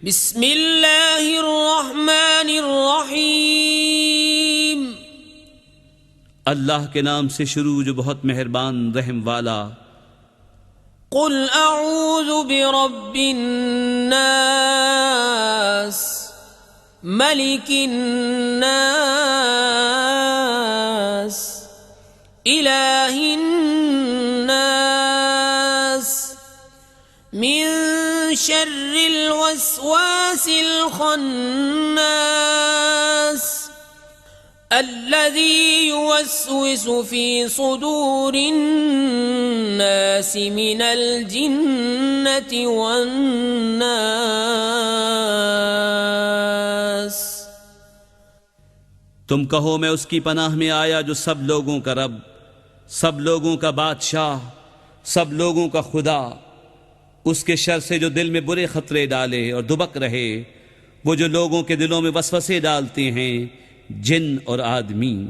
بسم اللہ الرحمن الرحیم اللہ کے نام سے شروع جو بہت مہربان رحم والا۔ قل اعوذ برب الناس ملک الناس الہ الناس من شر الوسواس الخناس الذي يوسوس في صدور الناس من الجنة والناس۔ تم کہو میں اس کی پناہ میں آیا جو سب لوگوں کا رب، سب لوگوں کا بادشاہ، سب لوگوں کا خدا، اس کے شر سے جو دل میں برے خطرے ڈالے اور دبک رہے، وہ جو لوگوں کے دلوں میں وسوسے ڈالتے ہیں، جن اور آدمی۔